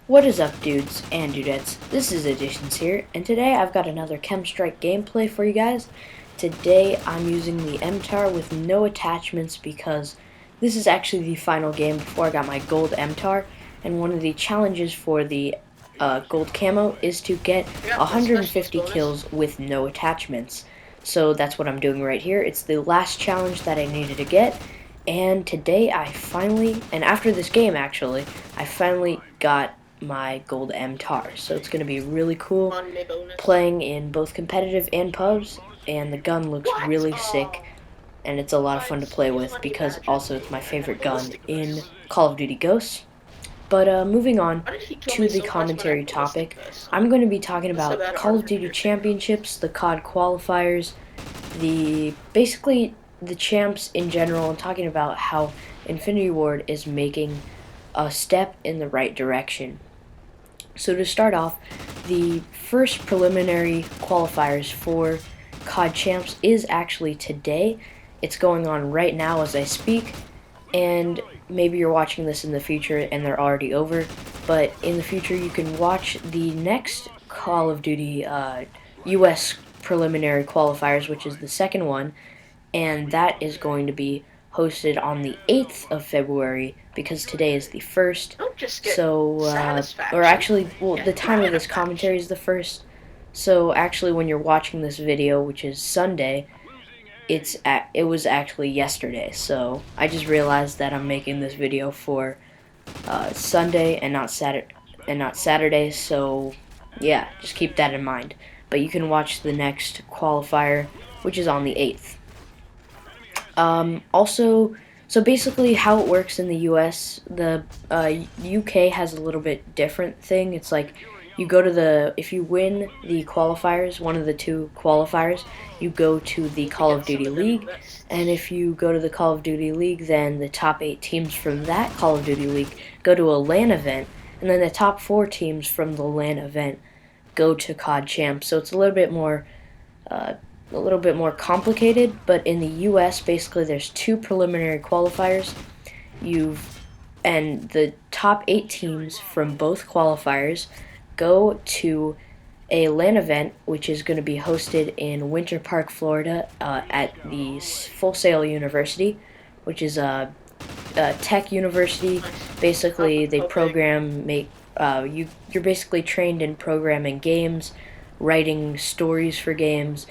What is up, dudes and dudettes? This is EditionzTV here, and today I've got another Chem Strike gameplay for you guys. Today I'm using the MTAR with no attachments because this is actually the final game before I got my gold MTAR, and one of the challenges for the gold camo is to get 150 kills with no attachments. So that's what I'm doing right here. It's the last challenge that I needed to get, and today I finally, and after this game actually, I finally got my gold MTAR. So it's going to be really cool playing in both competitive and pubs, and the gun looks really sick, and it's a lot of fun to play with because also it's my favorite gun in Call of Duty Ghosts. But moving on to the commentary topic, I'm going to be talking about Call of Duty Championships, the COD qualifiers, basically the champs in general, and talking about how Infinity Ward is making a step in the right direction. So to start off, the first preliminary qualifiers for COD Champs is actually today. It's going on right now as I speak, and maybe you're watching this in the future and they're already over, but in the future you can watch the next Call of Duty US preliminary qualifiers, which is the second one, and that is going to be hosted on the 8th of February because today is the 1st. So, or actually, well, the time of this commentary is the 1st. So actually, when you're watching this video, which is Sunday, it was actually yesterday. So I just realized that I'm making this video for Sunday and not Saturday. So yeah, just keep that in mind. But you can watch the next qualifier, which is on the 8th. Also, so basically how it works in the US, the UK has a little bit different thing. It's like you go to if you win the qualifiers, one of the two qualifiers, you go to the Call of Duty League, and if you go to the Call of Duty League, then the top 8 teams from that Call of Duty League go to a LAN event, and then the top 4 teams from the LAN event go to COD Champs. So it's a little bit more complicated, but in the US, basically there's 2 preliminary qualifiers. And the top 8 teams from both qualifiers go to a LAN event, which is going to be hosted in Winter Park, Florida, at the Full Sail University, which is a tech university. Basically, they you're basically trained in programming games, writing stories for games,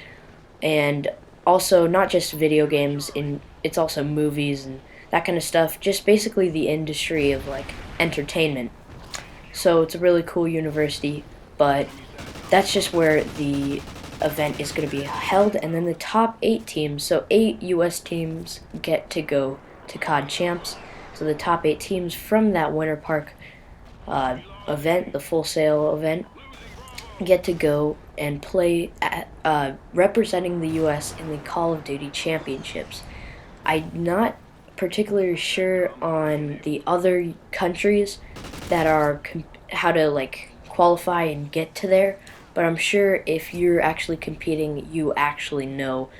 and also not just video games, it's also movies and that kind of stuff, just basically the industry of like entertainment. So it's a really cool university, but that's just where the event is going to be held, and then the top 8 teams, so 8 US teams get to go to COD Champs. So the top 8 teams from that Winter Park event, the Full Sail event, get to go and play at, representing the US in the Call of Duty Championships. I'm not particularly sure on the other countries that are how to like qualify and get to there, but I'm sure if you're actually competing, you actually know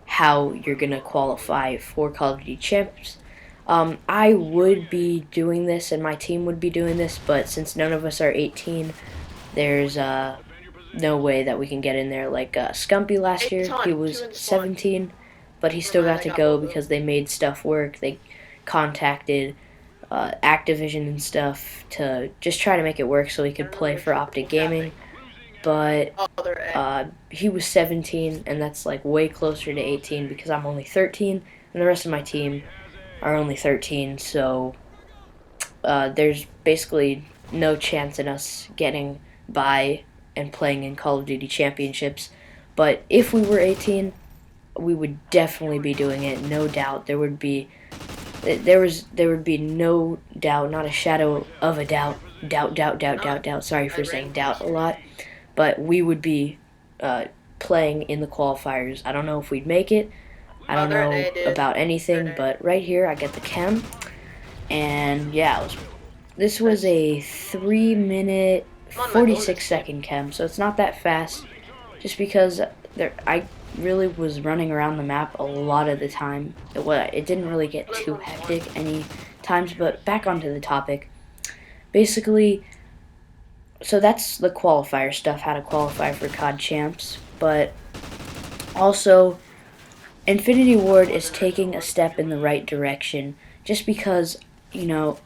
how you're gonna qualify for Call of Duty Champs. I would be doing this and my team would be doing this, but since none of us are 18, there's no way that we can get in there. Like Scumpy last year, he was 17, but he still got to go because they made stuff work. They contacted Activision and stuff to just try to make it work so he could play for Optic Gaming. But he was 17, and that's like way closer to 18 because I'm only 13, and the rest of my team are only 13. So there's basically no chance in us getting by and playing in Call of Duty Championships. But if we were 18, we would definitely be doing it, no doubt. There would be no doubt, not a shadow of a doubt. Doubt. Sorry for saying doubt a lot, but we would be playing in the qualifiers. I don't know if we'd make it. I don't know about anything, but right here I get the KEM, and yeah, this was a 3-minute 46-second KEM, so it's not that fast, just because I really was running around the map a lot of the time. It didn't really get too hectic any times, but back onto the topic. Basically, So that's the qualifier stuff, how to qualify for COD Champs. But also, Infinity Ward is taking a step in the right direction, just because, you know,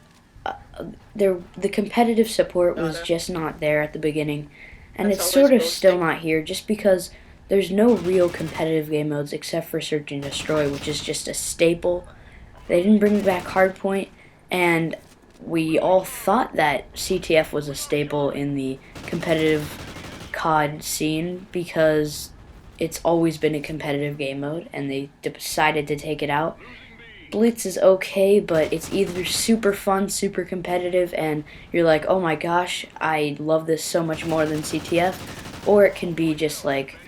the competitive support was just not there at the beginning, and it's sort of still not here, just because there's no real competitive game modes except for Search and Destroy, which is just a staple. They didn't bring back Hardpoint, and we all thought that CTF was a staple in the competitive COD scene because it's always been a competitive game mode, and they decided to take it out. Blitz is okay, but it's either super fun, super competitive, and you're like, oh my gosh, I love this so much more than CTF, or it can be just like,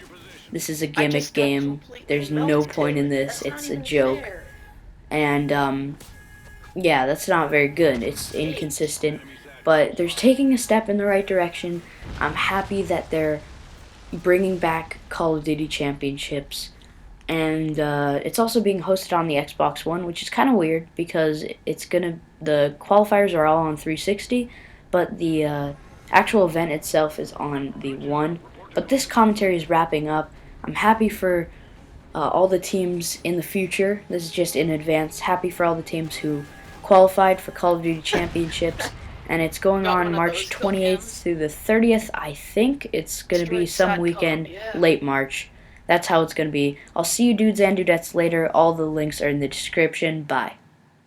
this is a gimmick game, there's no point in this, it's a joke, and yeah, that's not very good, it's inconsistent, but they're taking a step in the right direction. I'm happy that they're bringing back Call of Duty Championships, and it's also being hosted on the Xbox One, which is kind of weird because the qualifiers are all on 360, but the actual event itself is on the One. But this commentary is wrapping up. I'm happy for all the teams in the future. This is just in advance. Happy for all the teams who qualified for Call of Duty Championships. And it's going on March 28th through the 30th. I think it's going to be some weekend, late March. That's how it's going to be. I'll see you dudes and dudettes later. All the links are in the description. Bye.